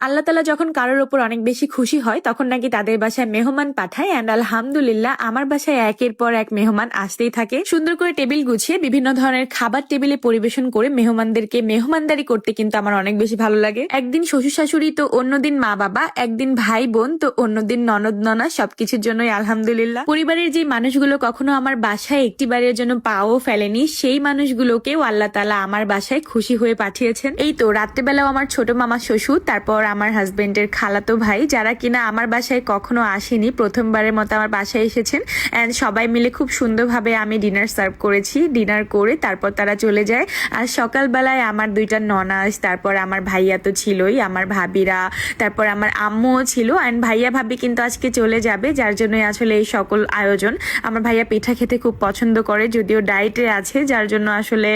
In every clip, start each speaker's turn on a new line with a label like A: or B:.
A: আল্লাহ তাআলা যখন কারোর উপর অনেক বেশি খুশি হয় তখন নাকি তাদের বাসায় মেহমান পাঠায়। অ্যান্ড আলহামদুলিল্লাহ আমার বাসায় একের পর এক মেহমান আসতেই থাকে। সুন্দর করে টেবিল গুছিয়ে বিভিন্ন ধরনের খাবার টেবিলে পরিবেশন করে মেহমানদেরকে মেহমানদারি করতে কিন্তু আমার অনেক বেশি ভালো লাগে। একদিন শ্বশুর শাশুড়ি তো অন্যদিন মা বাবা, একদিন ভাই বোন তো অন্যদিন ননদ ননা, সবকিছুর জন্যই আলহামদুলিল্লাহ। পরিবারের যে মানুষগুলো কখনো আমার বাসায় একটিবারের জন্য পাও ফেলেনি, সেই মানুষগুলোকেও আল্লাহ তাআলা আমার বাসায় খুশি হয়ে পাঠিয়েছেন। এই তো রাত্রেবেলাও আমার ছোট মামা শ্বশুর, তারপর আমার হাজবেন্ডের খালাতো ভাই, যারা কিনা আমার বাসায় কখনো আসেনি, প্রথমবারের মতো আমার বাসায় এসেছেন। এন্ড সবাই মিলে খুব সুন্দরভাবে আমি ডিনার সার্ভ করেছি। ডিনার করে তারপর তারা চলে যায়। আর সকালবেলায় আমার দুইটা ননাস, তারপর আমার ভাইয়া তো ছিলই, আমার ভাবিরা, তারপর আমার আম্মুও ছিল। এন্ড ভাইয়া ভাবি কিন্তু আজকে চলে যাবে, যার জন্যই আসলে এই সকল আয়োজন। আমার ভাইয়া পিঠা খেতে খুব পছন্দ করে, যদিও ডায়েটে আছে, যার জন্য আসলে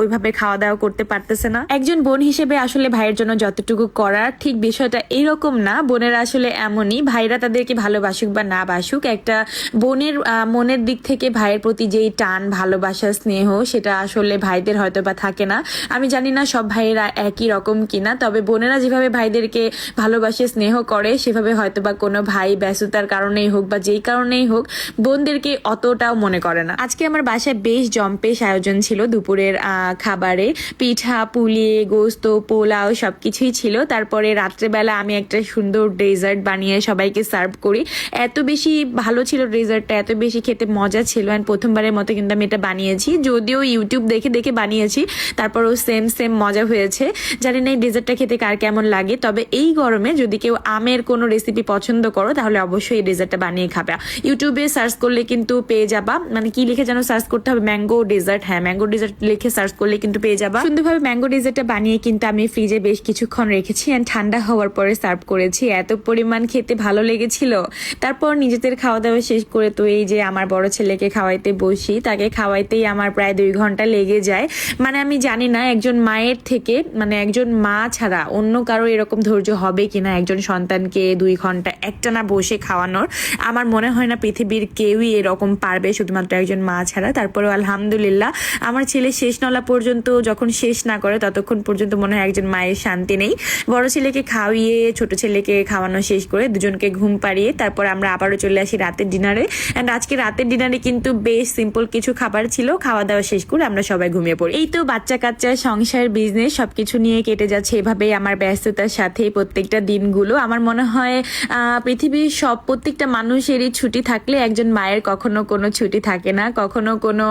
A: ওইভাবে খাওয়া দাওয়া করতে পারতেছে না। একজন বোন হিসেবে আসলে ভাইয়ের জন্য যতটুকু করার, ঠিক বিষয়টা এইরকম না। বোনেরা আসলে এমনই, ভাইরা তাদেরকে ভালোবাসুক বা না বাসুক, একটা বোনের মনের দিক থেকে ভাইয়ের প্রতি যেই টান, ভালোবাসা, স্নেহ, সেটা আসলে ভাইদের হয়তো বা থাকে না। আমি জানি না সব ভাইয়েরা একই রকম কিনা, তবে বোনেরা যেভাবে ভাইদেরকে ভালোবাসে, স্নেহ করে, সেভাবে হয়তো বা কোনো ভাই ব্যস্ততার কারণেই হোক বা যেই কারণেই হোক বোনদেরকে অতটাও মনে করে না। আজকে আমার বাসায় বেশ জম্পেশ আয়োজন ছিল দুপুরের খাবারে। পিঠা, পুলি, গোস্ত, পোলাও সবকিছুই ছিল। তারপরে রাত্রেবেলা আমি একটা সুন্দর ডেজার্ট বানিয়ে সবাইকে সার্ভ করি। এত বেশি ভালো ছিল ডেজার্টটা, এত বেশি খেতে মজা ছিল। অ্যান্ড প্রথমবারের মতো কিন্তু আমি এটা বানিয়েছি, যদিও ইউটিউব দেখে দেখে বানিয়েছি, তারপরও সেম মজা হয়েছে। জানি না এই ডেজার্টটা খেতে কার কেমন লাগে, তবে এই গরমে যদি কেউ আমের কোনো রেসিপি পছন্দ করো তাহলে অবশ্যই এই ডেজার্টটা বানিয়ে খাবে। ইউটিউবে সার্চ করলে কিন্তু পেয়ে যাবা, মানে কি লিখে যেন সার্চ করতে হবে, ম্যাঙ্গো ডেজার্ট। হ্যাঁ, ম্যাঙ্গো ডেজার্ট লিখে সার্চ করলে কিন্তু পেয়ে যাবা। সুন্দরভাবে ম্যাঙ্গো ডেজার্টটা বানিয়ে কিন্তু আমি ফ্রিজে বেশ কিছুক্ষণ রেখেছি অ্যান্ড ঠান্ডা হওয়ার পরে সার্ভ করেছি। এত পরিমাণ খেতে ভালো লেগেছিল। তারপর নিজেদের খাওয়া দাওয়া শেষ করে তো এই যে আমার বড় ছেলেকে খাওয়াইতে বসি, তাকে খাওয়াইতেই আমার প্রায় 2 ঘন্টা লেগে যায়। মানে আমি জানি না একজন মায়ের থেকে, মানে একজন মা ছাড়া অন্য কারো এরকম ধৈর্য হবে কিনা একজন সন্তানকে 2 ঘন্টা একটানা বসে খাওয়ানোর। আমার মনে হয় না পৃথিবীর কেউই এরকম পারবে, শুধুমাত্র একজন মা ছাড়া। তারপরে আলহামদুলিল্লাহ আমার ছেলে শেষ নলা পর্যন্ত যখন শেষ না করে ততক্ষণ পর্যন্ত মনে হয় একজন মায়ের শান্তি নেই। বড় ছেলেকে খাওয়িয়ে ছোট ছেলেকে খাওয়ানো শেষ করে দুজনকে ঘুম পাড়িয়ে তারপর আমরা আবারও চলে আসি রাতের ডিনারে। অ্যান্ড আজকে রাতের ডিনারে কিন্তু বেশ সিম্পল কিছু খাবার ছিল। খাওয়া দাওয়া শেষ করে আমরা সবাই ঘুমিয়ে পড়ি। এই তো বাচ্চা কাচ্চা, সংসার, বিজনেস সবকিছু নিয়ে কেটে যাচ্ছে এভাবেই আমার ব্যস্ততার সাথে প্রত্যেকটা দিনগুলো। আমার মনে হয় পৃথিবীর প্রত্যেকটা মানুষেরই ছুটি থাকলে একজন মায়ের কখনো কোনো ছুটি থাকে না, কখনো কোনো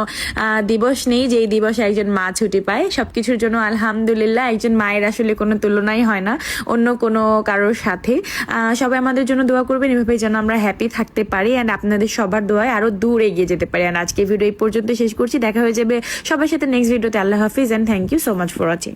A: দিবস নেই যেই দিবসে একজন মা ছুটি পায়। সবকিছুর জন্য আলহামদুলিল্লাহ একজন মায়ের আসলে কোনো তুলনাই হয় না অন্য কোনো কারোর সাথে। সবাই আমাদের জন্য দোয়া করবেন, এভাবে যেন আমরা হ্যাপি থাকতে পারি অ্যান্ড আপনাদের সবার দোয়ায় আরো দূর এগিয়ে যেতে পারি। অ্যান্ড আজকে ভিডিও এই পর্যন্ত শেষ করছি, দেখা হয়ে যাবে সবার সাথে নেক্সট ভিডিওতে। আল্লাহ হাফিজ and thank you so much for watching.